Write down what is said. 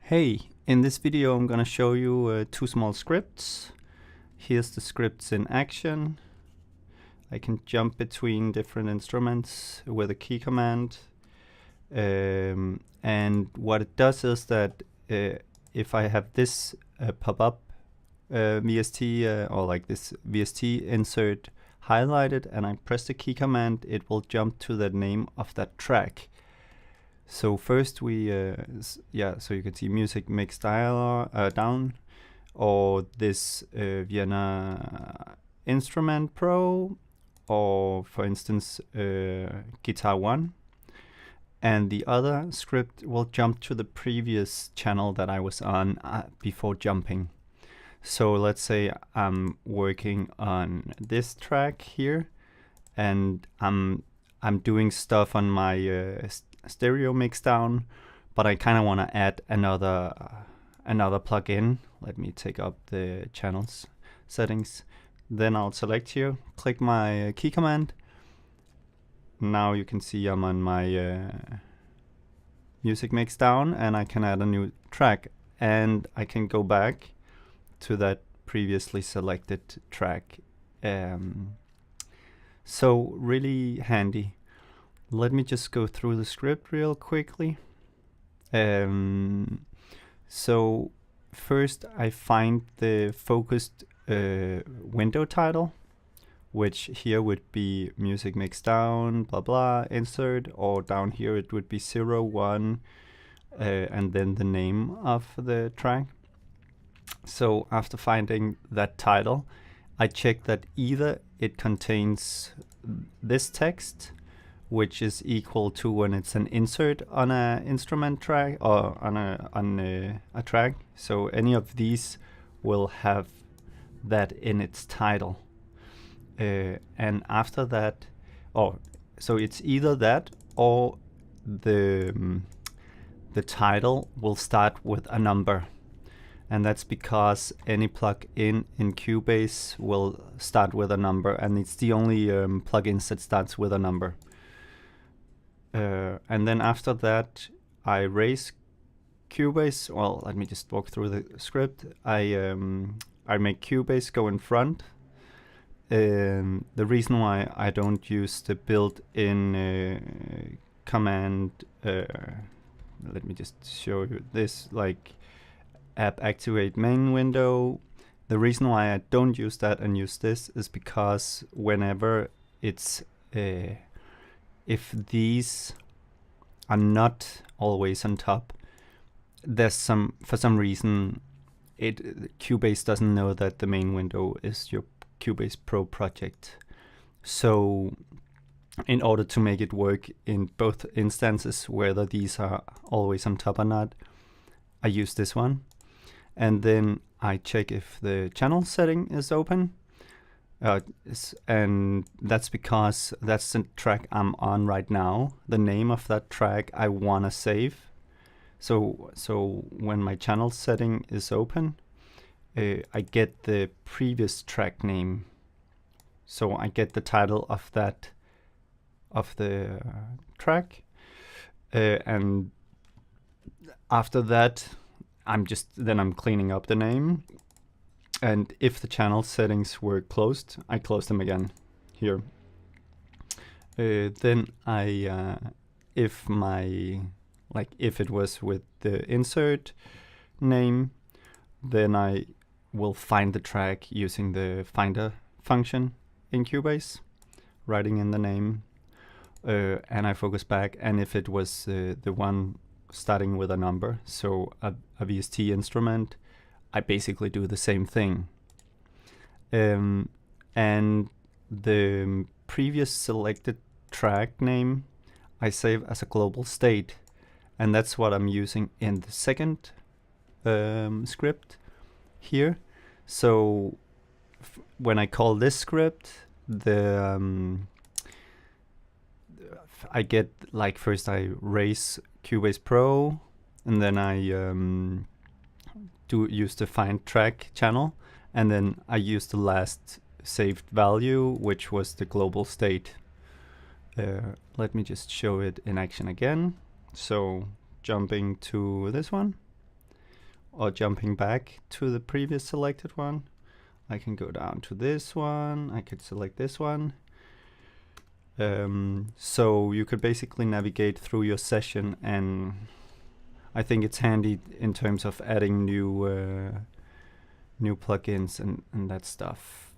Hey, in this video I'm gonna show you two small scripts. Here's the scripts in action. I can jump between different instruments with a key command. And what it does is that if I have this pop-up VST or like this VST insert highlighted and I press the key command, it will jump to the name of that track. So first we, so you can see music mix dialog down, or this Vienna Instrument Pro, or for instance Guitar 1. And the other script will jump to the previous channel that I was on before jumping. So let's say I'm working on this track here, and I'm doing stuff on my stereo mix down, but I kind of want to add another plugin. Let me take up the channels settings. Then I'll select here, click my key command. Now you can see I'm on my music mix down, and I can add a new track, and I can go back to that previously selected track. So really handy. Let me just go through the script real quickly. So first I find the focused window title, which here would be music mix down, blah blah, insert, or down here it would be 0, 1, and then the name of the track. So after finding that title, I check that either it contains this text, which is equal to when it's an insert on an instrument track or on a track. So any of these will have that in its title. And after that, so it's either that or the title will start with a number. And that's because any plugin in Cubase will start with a number, and it's the only plugins that starts with a number. And then after that, I raise Cubase. Well, let me just walk through the script. I make Cubase go in front. The reason why I don't use the built-in command, let me just show you this, like app activate main window. The reason why I don't use that and use this is because whenever it's if these are not always on top, there's for some reason Cubase doesn't know that the main window is your Cubase Pro project. So in order to make it work in both instances, whether these are always on top or not, I use this one. And then I check if the channel setting is open. And that's because that's the track I'm on right now, the name of that track I want to save. So when my channel setting is open, I get the previous track name. So I get the title of the track, and after that I'm cleaning up the name. And if the channel settings were closed, I close them again here. Then I, if it was with the insert name, then I will find the track using the finder function in Cubase, writing in the name, and I focus back. And if it was the one starting with a number, so a VST instrument, I basically do the same thing. And the previous selected track name I save as a global state, and that's what I'm using in the second script here. So when I call this script, I get, like, first I raise Cubase Pro, and then I use the find track channel, and then I use the last saved value, which was the global state. Let me just show it in action again. So jumping to this one, or jumping back to the previous selected one. I can go down to this one, I could select this one. So you could basically navigate through your session, and I think it's handy in terms of adding new plugins and that stuff.